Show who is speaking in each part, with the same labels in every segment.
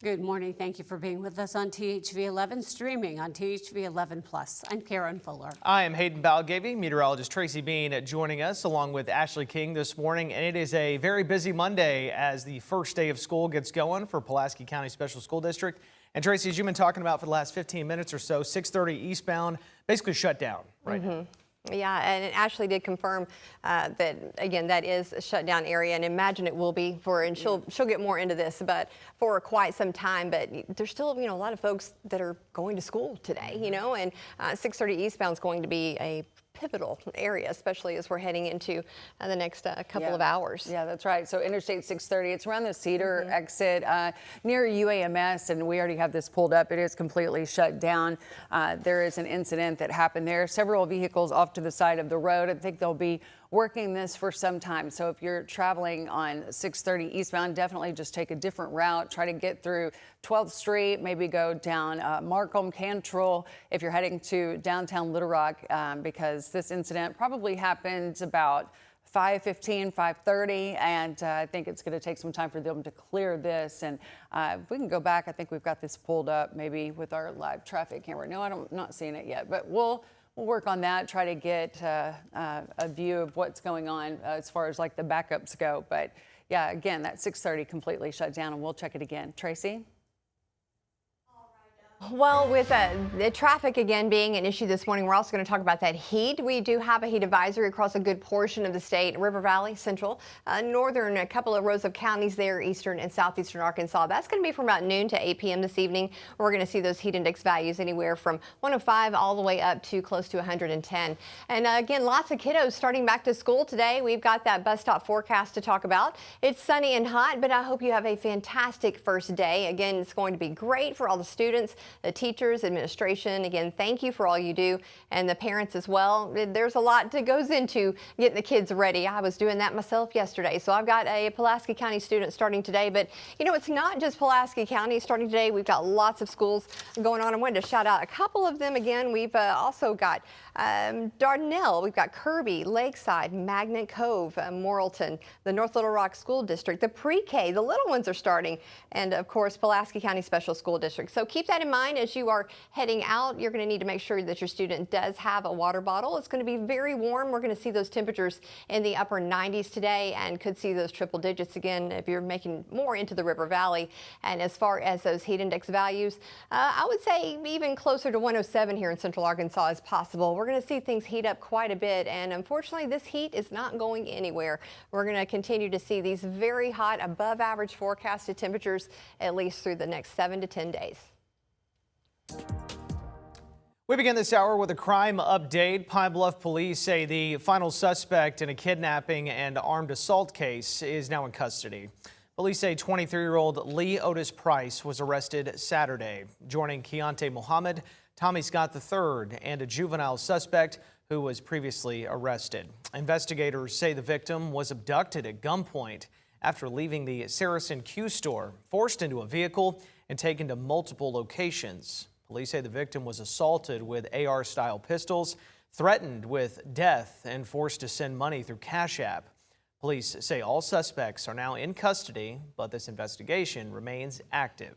Speaker 1: Good morning. Thank you for being with us on THV 11, streaming on THV 11 Plus. I'm Karen Fuller.
Speaker 2: I am Hayden Balgavy. Meteorologist Tracy Bean joining us along with Ashley King this morning. And it is a very busy Monday as the first day of school gets going for Pulaski County Special School District. And Tracy, as you've been talking about for the last 15 minutes or so, 630 eastbound basically shut down right now.
Speaker 3: Yeah, and Ashley did confirm that, again, that is a shutdown area, and imagine it will be for, and she'll get more into this, but for quite some time. But there's still, a lot of folks that are going to school today, and 630 eastbound is going to be a pivotal area, especially as we're heading into the next couple of hours.
Speaker 4: Yeah, that's right. So Interstate 630, it's around the Cedar exit near UAMS, and we already have this pulled up. It is completely shut down. There is an incident that happened there. Several vehicles off to the side of the road. I think they'll be working this for some time. So if you're traveling on 630 eastbound, definitely just take a different route. Try to get through 12th Street, maybe go down Markham, Cantrell if you're heading to downtown Little Rock, because this incident probably happened about 5:15, 5:30, and I think it's going to take some time for them to clear this. And if we can go back, I think we've got this pulled up maybe with our live traffic camera. No, I'm not seeing it yet, but we'll work on that, try to get a view of what's going on as far as like the backups go. But yeah, again, that 630 completely shut down, and we'll check it again. Tracy?
Speaker 3: Well, with the traffic again being an issue this morning, we're also going to talk about that heat. We do have a heat advisory across a good portion of the state, River Valley, Central, Northern, a couple of rows of counties there, Eastern and Southeastern Arkansas. That's going to be from about noon to 8 p.m. this evening. We're going to see those heat index values anywhere from 105 all the way up to close to 110. And again, lots of kiddos starting back to school today. We've got that bus stop forecast to talk about. It's sunny and hot, but I hope you have a fantastic first day. Again, it's going to be great for all the students, the teachers, administration. Again, thank you for all you do, and the parents as well. There's a lot that goes into getting the kids ready. I was doing that myself yesterday. So I've got a Pulaski County student starting today, but it's not just Pulaski County starting today. We've got lots of schools going on. I wanted to shout out a couple of them again. We've also got Dardanelle, we've got Kirby, Lakeside, Magnet Cove, Morrilton, the North Little Rock School District, the pre-K, the little ones are starting, and of course Pulaski County Special School District. So keep that in mind as you are heading out. You're going to need to make sure that your student does have a water bottle. It's going to be very warm. We're going to see those temperatures in the upper 90s today, and could see those triple digits again if you're making more into the River Valley. And as far as those heat index values, I would say even closer to 107 here in Central Arkansas is possible. We're going to see things heat up quite a bit, and unfortunately this heat is not going anywhere. We're going to continue to see these very hot, above average forecasted temperatures at least through the next 7 to 10 days.
Speaker 2: We begin this hour with a crime update. Pine Bluff police say the final suspect in a kidnapping and armed assault case is now in custody. Police say 23-year-old Lee Otis Price was arrested Saturday, joining Keontae Muhammad, Tommy Scott III, and a juvenile suspect who was previously arrested. Investigators say the victim was abducted at gunpoint after leaving the Saracen Q store, forced into a vehicle and taken to multiple locations. Police say the victim was assaulted with AR-style pistols, threatened with death, and forced to send money through Cash App. Police say all suspects are now in custody, but this investigation remains active.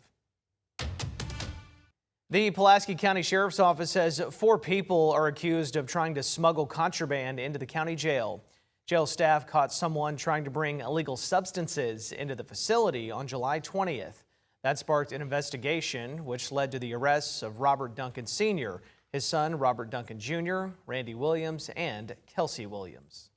Speaker 2: The Pulaski County Sheriff's Office says 4 people are accused of trying to smuggle contraband into the county jail. Jail staff caught someone trying to bring illegal substances into the facility on July 20th. That sparked an investigation, which led to the arrests of Robert Duncan Sr., his son Robert Duncan Jr., Randy Williams, and Kelsey Williams.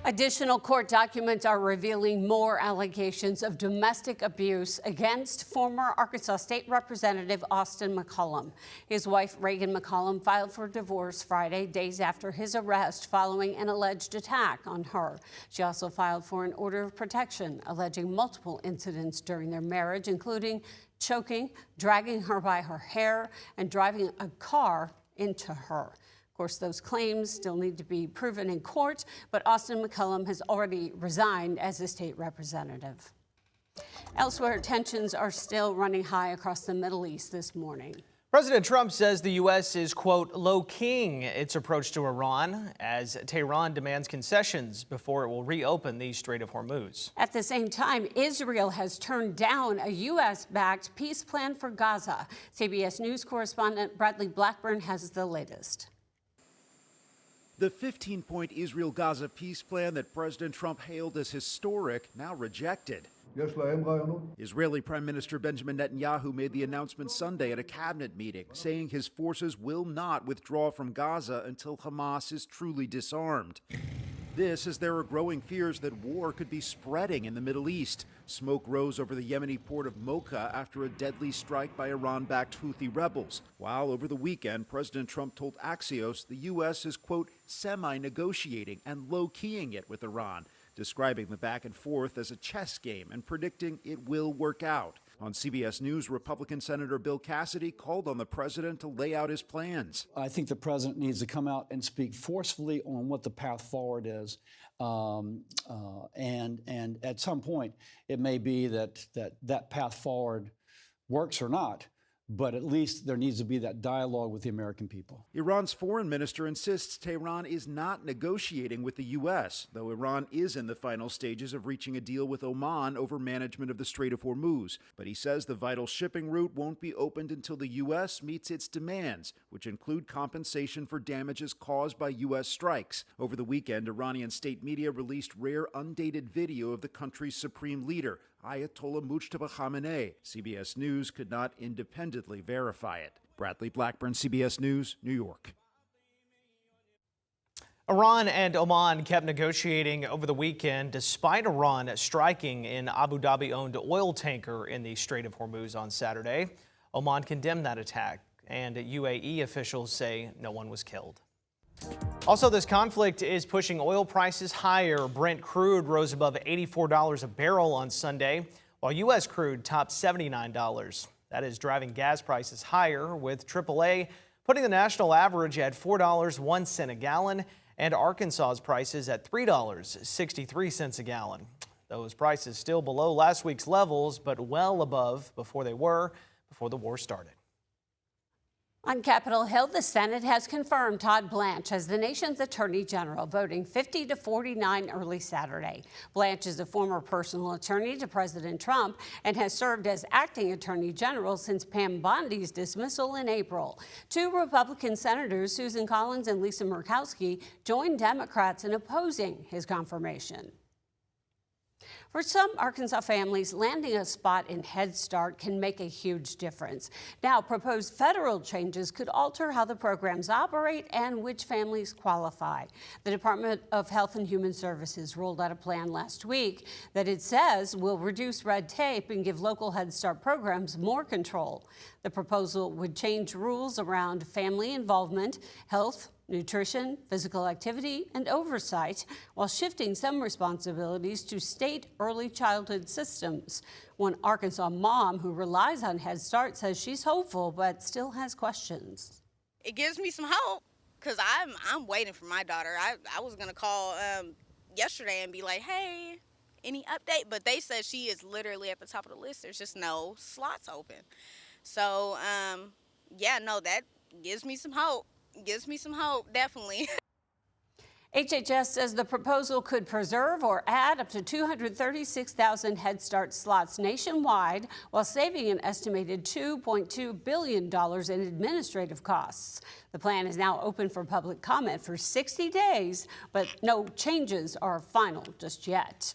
Speaker 1: Additional court documents are revealing more allegations of domestic abuse against former Arkansas State Representative Austin McCollum. His wife, Reagan McCollum, filed for divorce Friday, days after his arrest following an alleged attack on her. She also filed for an order of protection, alleging multiple incidents during their marriage, including choking, dragging her by her hair, and driving a car into her. Of course, those claims still need to be proven in court, but Austin McCollum has already resigned as a state representative. Elsewhere, tensions are still running high across the Middle East this morning.
Speaker 2: President Trump says the U.S. is, quote, low-keying its approach to Iran as Tehran demands concessions before it will reopen the Strait of Hormuz.
Speaker 1: At the same time, Israel has turned down a U.S.-backed peace plan for Gaza. CBS News correspondent Bradley Blackburn has the latest.
Speaker 5: The 15-point Israel-Gaza peace plan that President Trump hailed as historic, now rejected. Israeli Prime Minister Benjamin Netanyahu made the announcement Sunday at a cabinet meeting, saying his forces will not withdraw from Gaza until Hamas is truly disarmed. This as there are growing fears that war could be spreading in the Middle East. Smoke rose over the Yemeni port of Mocha after a deadly strike by Iran-backed Houthi rebels. While over the weekend, President Trump told Axios the U.S. is, quote, semi-negotiating and low-keying it with Iran, describing the back and forth as a chess game and predicting it will work out. On CBS News, Republican Senator Bill Cassidy called on the president to lay out his plans.
Speaker 6: I think the president needs to come out and speak forcefully on what the path forward is. And at some point, it may be that path forward works or not, but at least there needs to be that dialogue with the American people.
Speaker 5: Iran's foreign minister insists Tehran is not negotiating with the U.S., though Iran is in the final stages of reaching a deal with Oman over management of the Strait of Hormuz. But he says the vital shipping route won't be opened until the U.S. meets its demands, which include compensation for damages caused by U.S. strikes. Over the weekend, Iranian state media released rare, undated video of the country's supreme leader, Ayatollah Mujtaba Khamenei. CBS News could not independently verify it. Bradley Blackburn, CBS News, New York.
Speaker 2: Iran and Oman kept negotiating over the weekend despite Iran striking an Abu Dhabi-owned oil tanker in the Strait of Hormuz on Saturday. Oman condemned that attack, and UAE officials say no one was killed. Also, this conflict is pushing oil prices higher. Brent crude rose above $84 a barrel on Sunday, while U.S. crude topped $79. That is driving gas prices higher, with AAA putting the national average at $4.01 a gallon and Arkansas's prices at $3.63 a gallon. Those prices still below last week's levels, but well above before the war started.
Speaker 1: On Capitol Hill, the Senate has confirmed Todd Blanche as the nation's attorney general, voting 50-49 early Saturday. Blanche is a former personal attorney to President Trump and has served as acting attorney general since Pam Bondi's dismissal in April. Two Republican senators, Susan Collins and Lisa Murkowski, joined Democrats in opposing his confirmation. For some Arkansas families, landing a spot in Head Start can make a huge difference. Now, proposed federal changes could alter how the programs operate and which families qualify. The Department of Health and Human Services rolled out a plan last week that it says will reduce red tape and give local Head Start programs more control. The proposal would change rules around family involvement, health, nutrition, physical activity, and oversight, while shifting some responsibilities to state early childhood systems. One Arkansas mom who relies on Head Start says she's hopeful but still has questions.
Speaker 7: It gives me some hope because I'm waiting for my daughter. I was going to call yesterday and be like, hey, any update? But they said she is literally at the top of the list. There's just no slots open. So, yeah, no, that gives me some hope. Gives me some hope, definitely.
Speaker 1: HHS says the proposal could preserve or add up to 236,000 Head Start slots nationwide while saving an estimated $2.2 billion in administrative costs. The plan is now open for public comment for 60 days, but no changes are final just yet.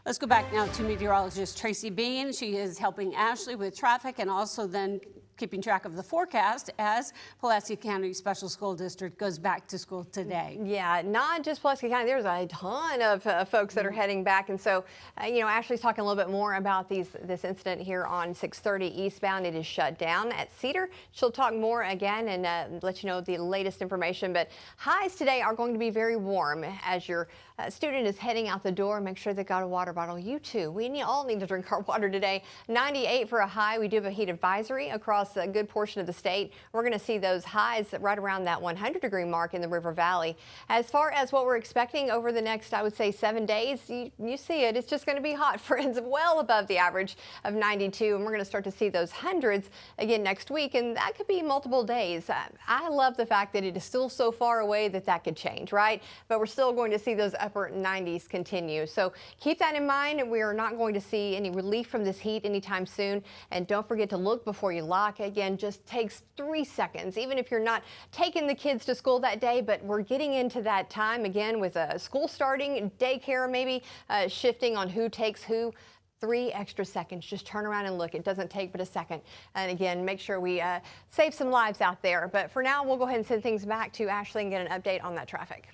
Speaker 1: Let's go back now to meteorologist Tracy Bean. She is helping Ashley with traffic and also then keeping track of the forecast as Pulaski County Special School District goes back to school today.
Speaker 3: Yeah, not just Pulaski County. There's a ton of folks that are heading back. And so, Ashley's talking a little bit more about this incident here on 630 eastbound. It is shut down at Cedar. She'll talk more again and let you know the latest information. But highs today are going to be very warm as your student is heading out the door. Make sure they've got a water bottle. You too. We all need to drink our water today. 98 for a high. We do have a heat advisory across across a good portion of the state. We're going to see those highs right around that 100-degree mark in the River Valley. As far as what we're expecting over the next, I would say, 7 days, you see it. It's just going to be hot, friends, well above the average of 92. And we're going to start to see those hundreds again next week. And that could be multiple days. I love the fact that it is still so far away that could change, right? But we're still going to see those upper 90s continue. So keep that in mind. We are not going to see any relief from this heat anytime soon. And don't forget to look before you lock. Again, just takes 3 seconds, even if you're not taking the kids to school that day. But we're getting into that time again with school starting, daycare maybe shifting on who takes who. 3 extra seconds. Just turn around and look. It doesn't take but a second. And again, make sure we save some lives out there. But for now, we'll go ahead and send things back to Ashley and get an update on that traffic.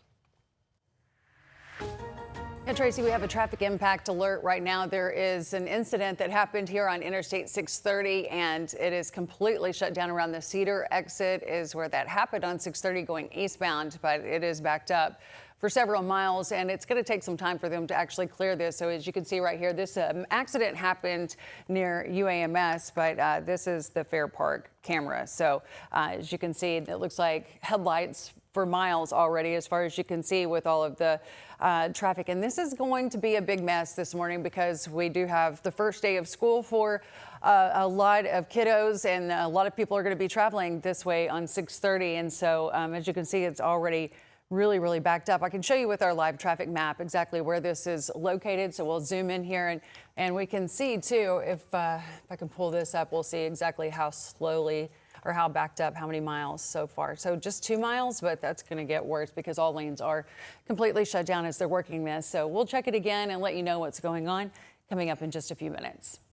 Speaker 4: And Tracy, we have a traffic impact alert right now. There is an incident that happened here on Interstate 630, and it is completely shut down around the Cedar exit is where that happened on 630 going eastbound, but it is backed up for several miles, and it's going to take some time for them to actually clear this. So as you can see right here, this accident happened near UAMS, but this is the Fair Park camera. So as you can see, it looks like headlights for miles already, as far as you can see, with all of the traffic. And this is going to be a big mess this morning because we do have the first day of school for a lot of kiddos, and a lot of people are going to be traveling this way on 630. And so as you can see, it's already really backed up. I can show you with our live traffic map exactly where this is located. So we'll zoom in here and we can see too, if I can pull this up, we'll see exactly how slowly or how backed up, how many miles so far. So just 2 miles, but that's going to get worse because all lanes are completely shut down as they're working this. So we'll check it again and let you know what's going on coming up in just a few minutes.